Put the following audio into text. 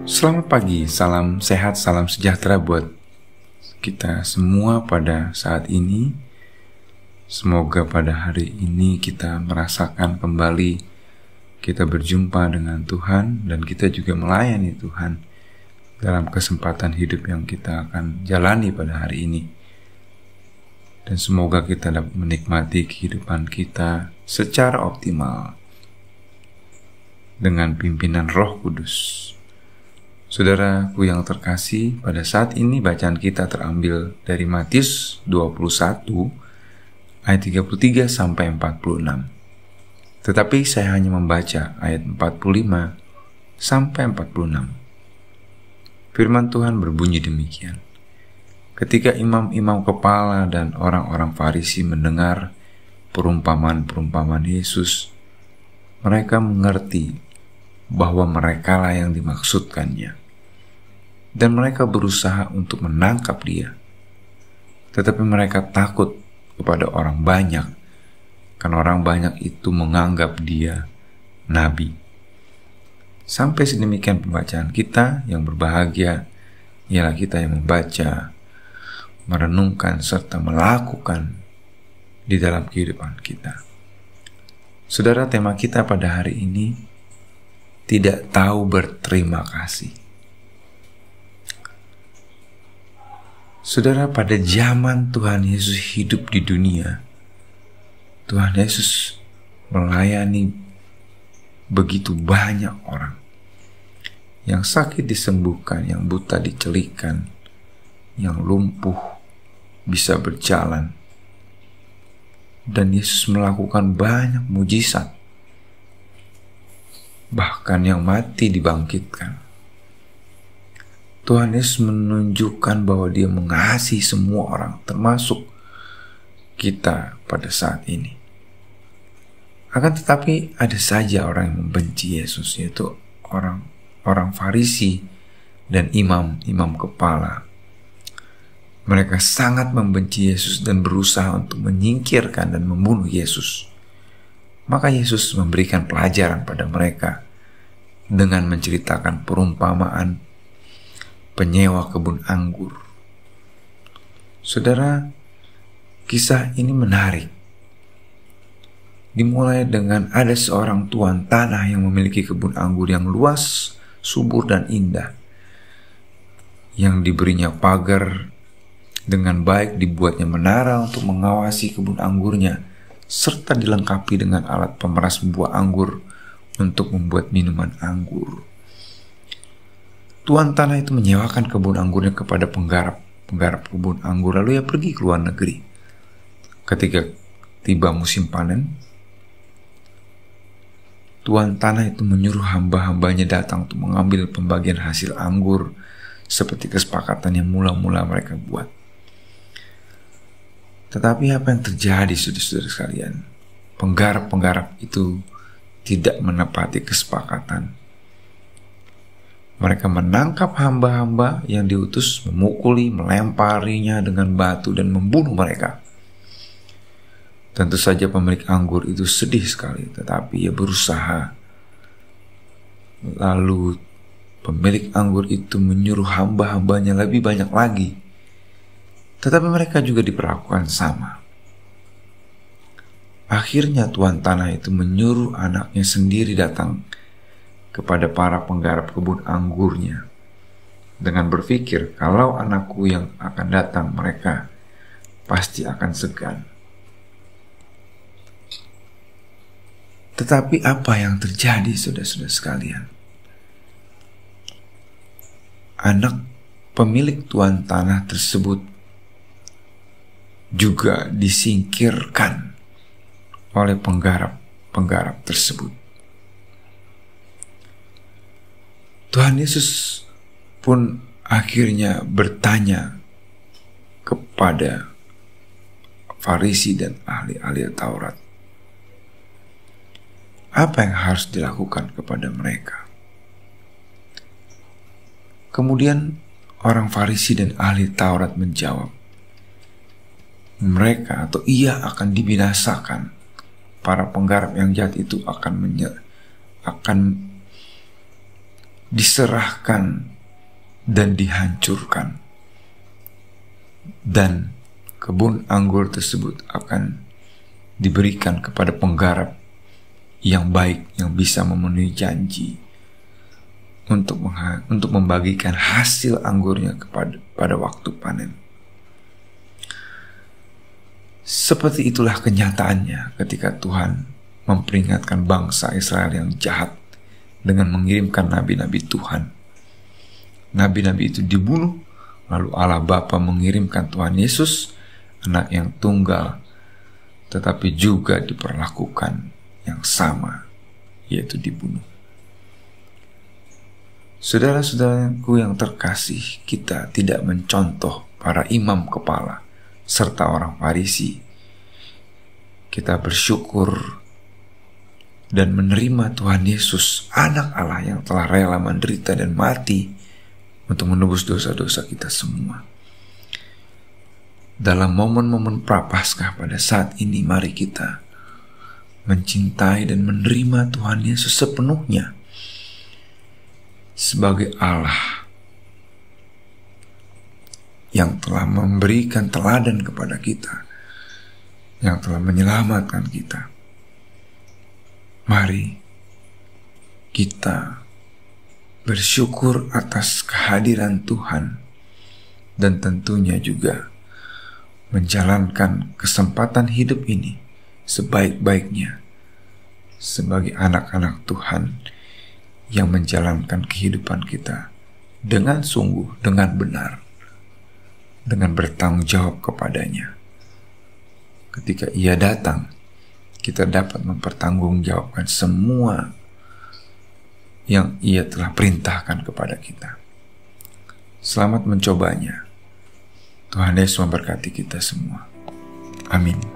Selamat pagi, salam sehat, salam sejahtera buat kita semua pada saat ini. Semoga pada hari ini kita merasakan kembali kita berjumpa dengan Tuhan dan kita juga melayani Tuhan dalam kesempatan hidup yang kita akan jalani pada hari ini. Dan semoga kita dapat menikmati kehidupan kita secara optimal dengan pimpinan Roh Kudus. Saudaraku yang terkasih, pada saat ini bacaan kita terambil dari Matius 21 ayat 33 sampai 46. Tetapi saya hanya membaca ayat 45 sampai 46. Firman Tuhan berbunyi demikian. Ketika imam-imam kepala dan orang-orang Farisi mendengar perumpamaan-perumpamaan Yesus, mereka mengerti bahwa merekalah yang dimaksudkannya, dan mereka berusaha untuk menangkap dia. Tetapi mereka takut kepada orang banyak, karena orang banyak itu menganggap dia nabi. Sampai sedemikian pembacaan kita. Yang berbahagia ialah kita yang membaca, merenungkan, serta melakukan di dalam kehidupan kita. Saudara, tema kita pada hari ini tidak tahu berterima kasih. Saudara, pada zaman Tuhan Yesus hidup di dunia, Tuhan Yesus melayani begitu banyak orang. Yang sakit disembuhkan, yang buta dicelikan, yang lumpuh bisa berjalan. Dan Yesus melakukan banyak mujizat. Bahkan yang mati dibangkitkan. Tuhan Yesus menunjukkan bahwa dia mengasihi semua orang, termasuk kita pada saat ini. Akan tetapi ada saja orang yang membenci Yesus, yaitu orang Farisi dan imam kepala. Mereka sangat membenci Yesus dan berusaha untuk menyingkirkan dan membunuh Yesus. Maka Yesus memberikan pelajaran pada mereka dengan menceritakan perumpamaan penyewa kebun anggur. Saudara, kisah ini menarik. Dimulai dengan ada seorang tuan tanah yang memiliki kebun anggur yang luas, subur dan indah, yang diberinya pagar dengan baik, dibuatnya menara untuk mengawasi kebun anggurnya, serta dilengkapi dengan alat pemeras buah anggur untuk membuat minuman anggur. Tuan tanah itu menyewakan kebun anggurnya kepada penggarap kebun anggur, lalu ia pergi ke luar negeri. Ketika tiba musim panen, tuan tanah itu menyuruh hamba-hambanya datang untuk mengambil pembagian hasil anggur seperti kesepakatan yang mula-mula mereka buat. Tetapi apa yang terjadi, saudara-saudara sekalian? Penggarap-penggarap itu tidak menepati kesepakatan. Mereka menangkap hamba-hamba yang diutus, memukuli, melemparinya dengan batu dan membunuh mereka. Tentu saja pemilik anggur itu sedih sekali, tetapi ia berusaha. Lalu pemilik anggur itu menyuruh hamba-hambanya lebih banyak lagi. Tetapi mereka juga diperlakukan sama. Akhirnya tuan tanah itu menyuruh anaknya sendiri datang kepada para penggarap kebun anggurnya dengan berpikir, kalau anakku yang akan datang, mereka pasti akan segan. Tetapi apa yang terjadi, saudara-saudara sekalian? Anak pemilik tuan tanah tersebut juga disingkirkan oleh penggarap tersebut. Tuhan Yesus pun akhirnya bertanya kepada Farisi dan ahli-ahli Taurat, apa yang harus dilakukan kepada mereka? Kemudian orang Farisi dan ahli Taurat menjawab, mereka atau ia akan dibinasakan. Para penggarap yang jahat itu akan diserahkan dan dihancurkan. Dan kebun anggur tersebut akan diberikan kepada penggarap yang baik, yang bisa memenuhi janji untuk membagikan hasil anggurnya pada waktu panen. Seperti itulah kenyataannya ketika Tuhan memperingatkan bangsa Israel yang jahat dengan mengirimkan nabi-nabi Tuhan. Nabi-nabi itu dibunuh, lalu Allah Bapa mengirimkan Tuhan Yesus, anak yang tunggal, tetapi juga diperlakukan yang sama, yaitu dibunuh. Saudara-saudaraku yang terkasih, kita tidak mencontoh para imam kepala serta orang Farisi. Kita bersyukur dan menerima Tuhan Yesus, anak Allah yang telah rela menderita dan mati untuk menebus dosa-dosa kita semua. Dalam momen-momen Prapaskah pada saat ini, mari kita mencintai dan menerima Tuhan Yesus sepenuhnya sebagai Allah yang telah memberikan teladan kepada kita, yang telah menyelamatkan kita. Mari kita bersyukur atas kehadiran Tuhan dan tentunya juga menjalankan kesempatan hidup ini sebaik-baiknya sebagai anak-anak Tuhan yang menjalankan kehidupan kita dengan sungguh, dengan benar, dengan bertanggung jawab kepadanya. Ketika Ia datang, kita dapat mempertanggungjawabkan semua yang Ia telah perintahkan kepada kita. Selamat mencobanya. Tuhan Yesus memberkati kita semua. Amin.